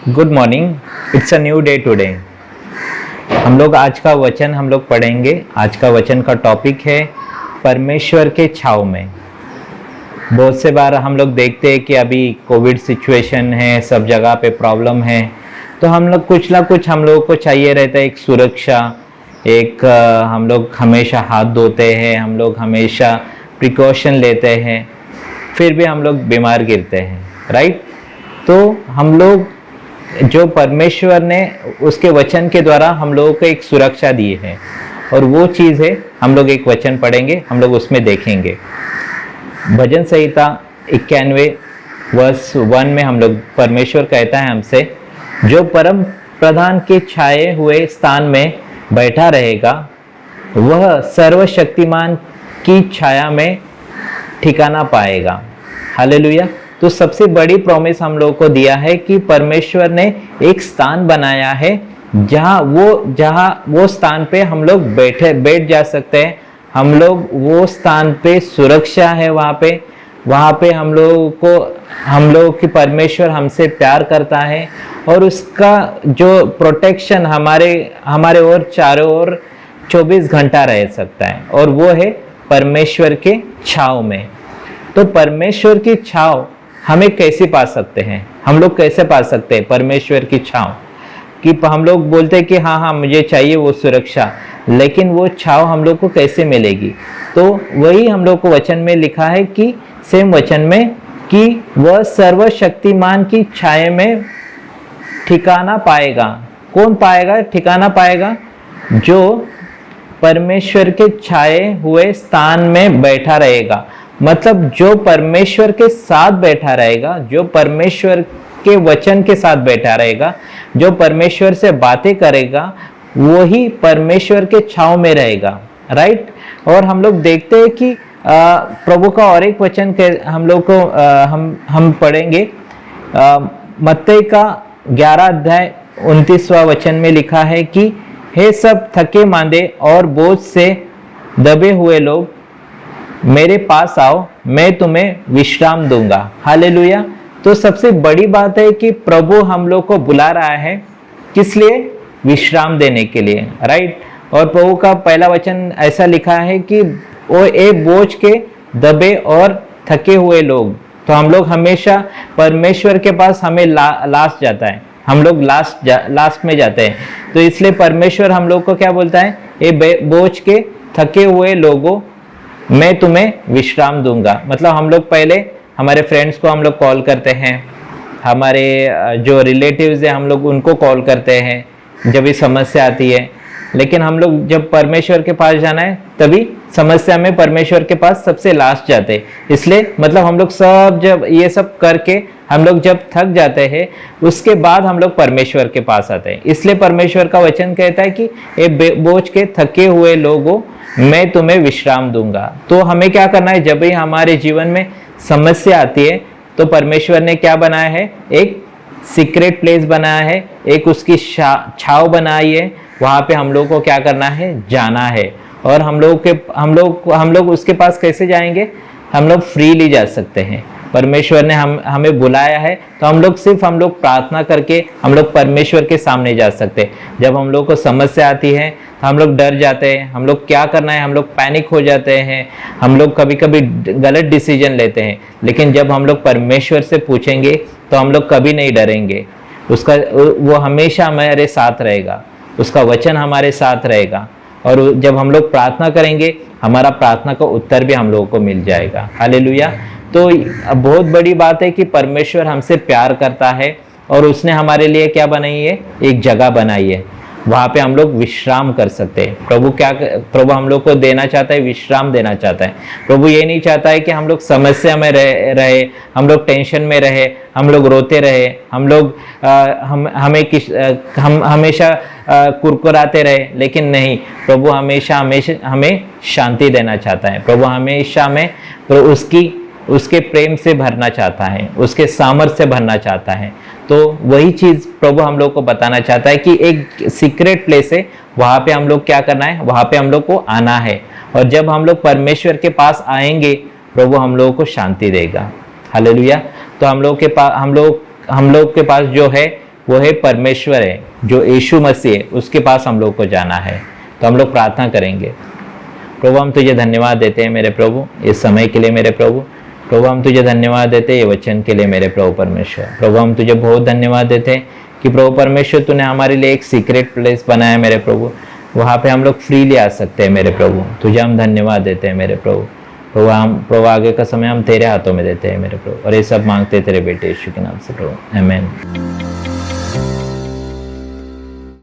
Good morning. It's a new day today. हम लोग आज का वचन पढ़ेंगे। आज का वचन का टॉपिक है परमेश्वर के छाव में। बहुत से बार हम लोग देखते हैं कि अभी कोविड सिचुएशन है, सब जगह पे प्रॉब्लम है, तो हम लोग कुछ ना कुछ हम लोगों को चाहिए रहता है, एक सुरक्षा, एक हम लोग हमेशा हाथ धोते हैं, हम लोग हमेशा प्रिकॉशन लेते हैं, फिर भी हम लोग बीमार गिरते हैं, राइट। तो हम लोग जो परमेश्वर ने उसके वचन के द्वारा हम लोगों को एक सुरक्षा दी है, और वो चीज़ है, हम लोग एक वचन पढ़ेंगे, हम लोग उसमें देखेंगे। भजन संहिता 91 वर्स 1 में हम लोग, परमेश्वर कहता है हमसे, जो परम प्रधान के छाए हुए स्थान में बैठा रहेगा वह सर्वशक्तिमान की छाया में ठिकाना पाएगा। हालेलुया। तो सबसे बड़ी प्रॉमिस हम लोगों को दिया है कि परमेश्वर ने एक स्थान बनाया है जहाँ वो स्थान पे हम लोग बैठ जा सकते हैं। हम लोग वो स्थान पे सुरक्षा है, वहाँ पे हम लोग की परमेश्वर हमसे प्यार करता है, और उसका जो प्रोटेक्शन हमारे और चारों ओर 24 घंटा रह सकता है, और वो है परमेश्वर के छाव में। तो परमेश्वर की छाव हमें कैसे पा सकते हैं? हम लोग कैसे पा सकते हैं परमेश्वर की छाव? कि हम लोग बोलते हैं कि हाँ मुझे चाहिए वो सुरक्षा, लेकिन वो छाव हम लोग को कैसे मिलेगी? तो वही हम लोग को वचन में लिखा है कि सेम वचन में कि वह सर्वशक्तिमान की छाया में ठिकाना पाएगा। कौन पाएगा ठिकाना पाएगा? जो परमेश्वर के छाए हुए स्थान में बैठा रहेगा। मतलब जो परमेश्वर के साथ बैठा रहेगा, जो परमेश्वर के वचन के साथ बैठा रहेगा, जो परमेश्वर से बातें करेगा, वही परमेश्वर के छाव में रहेगा, राइट। और हम लोग देखते हैं कि प्रभु का और एक वचन के हम लोग को हम पढ़ेंगे। मत्ती का 11 अध्याय 29वां वचन में लिखा है कि हे सब थके मांदे और बोझ से दबे हुए लोग, मेरे पास आओ, मैं तुम्हें विश्राम दूंगा। हालेलुया। तो सबसे बड़ी बात है कि प्रभु हम लोग को बुला रहा है, किस लिए? विश्राम देने के लिए, राइट। और प्रभु का पहला वचन ऐसा लिखा है कि वो एक बोझ के दबे और थके हुए लोग। तो हम लोग हमेशा परमेश्वर के पास हमें लास्ट जाता है, हम लोग लास्ट में जाते हैं। तो इसलिए परमेश्वर हम लोग को क्या बोलता है? ये बोझ के थके हुए लोगों, मैं तुम्हें विश्राम दूंगा। मतलब हम लोग पहले हमारे फ्रेंड्स को हम लोग कॉल करते हैं, हमारे जो रिलेटिव्स हैं हम लोग उनको कॉल करते हैं जब भी समस्या आती है, लेकिन हम लोग जब परमेश्वर के पास जाना है तभी समस्या में परमेश्वर के पास सबसे लास्ट जाते हैं। इसलिए मतलब हम लोग सब जब ये सब करके हम लोग जब थक जाते हैं, उसके बाद हम लोग परमेश्वर के पास आते हैं। इसलिए परमेश्वर का वचन कहता है कि ये बोझ के थके हुए लोगों, मैं तुम्हें विश्राम दूंगा। तो हमें क्या करना है? जब भी हमारे जीवन में समस्या आती है तो परमेश्वर ने क्या बनाया है? एक सीक्रेट प्लेस बनाया है, एक उसकी छाव बनाई है। वहां पे हम लोग को क्या करना है? जाना है। और हम लोग उसके पास कैसे जाएंगे? हम लोग फ्रीली जा सकते हैं। परमेश्वर ने हमें बुलाया है, तो हम लोग प्रार्थना करके हम लोग परमेश्वर के सामने जा सकते हैं। जब हम लोग को समस्या आती है तो हम लोग डर जाते हैं, हम लोग क्या करना है, हम लोग पैनिक हो जाते हैं, हम लोग कभी कभी गलत डिसीजन लेते हैं। लेकिन जब हम लोग परमेश्वर से पूछेंगे तो हम लोग कभी नहीं डरेंगे। वो हमेशा हमारे साथ रहेगा, उसका वचन हमारे साथ रहेगा। और जब हम लोग प्रार्थना करेंगे, हमारा प्रार्थना का उत्तर भी हम लोगों को मिल जाएगा। हालेलुया। तो बहुत बड़ी बात है कि परमेश्वर हमसे प्यार करता है, और उसने हमारे लिए क्या बनाई है? एक जगह बनाई है, वहाँ पे हम लोग विश्राम कर सकते हैं। प्रभु हम लोग को देना चाहता है, विश्राम देना चाहता है। प्रभु ये नहीं चाहता है कि हम लोग समस्या में रहे, हम लोग टेंशन में रहे, हम लोग रोते रहे, हम हमेशा कुरकुराते रहे। लेकिन नहीं, प्रभु हमेशा हमें शांति देना चाहता है। प्रभु हमेशा हमें उसके प्रेम से भरना चाहता है, उसके सामर्थ्य से भरना चाहता है। तो वही चीज प्रभु हम लोग को बताना चाहता है कि एक सीक्रेट प्लेस है, वहां पे हम लोग क्या करना है? वहां पे हम लोग को आना है। और जब हम लोग परमेश्वर के पास आएंगे, प्रभु हम लोगों को शांति देगा। हालेलुया। तो हम लोग के पास जो है वो है परमेश्वर है, जो यीशु मसीह है, उसके पास हम लोग को जाना है। तो हम लोग प्रार्थना करेंगे। प्रभु हम तुझे धन्यवाद देते हैं मेरे प्रभु इस समय के लिए मेरे प्रभु। प्रभु हम तुझे धन्यवाद देते हैं ये वचन के लिए मेरे प्रभु परमेश्वर। प्रभु हम तुझे बहुत धन्यवाद देते हैं कि प्रभु परमेश्वर तूने हमारे लिए एक सीक्रेट प्लेस बनाया मेरे प्रभु, वहाँ पे हम लोग फ्रीली आ सकते हैं मेरे प्रभु। तुझे हम धन्यवाद देते हैं मेरे प्रभु। प्रभु आगे का समय हम तेरे हाथों में देते हैं मेरे प्रभु, और ये सब मांगते तेरे बेटे यीशु के नाम से प्रभु, आमीन।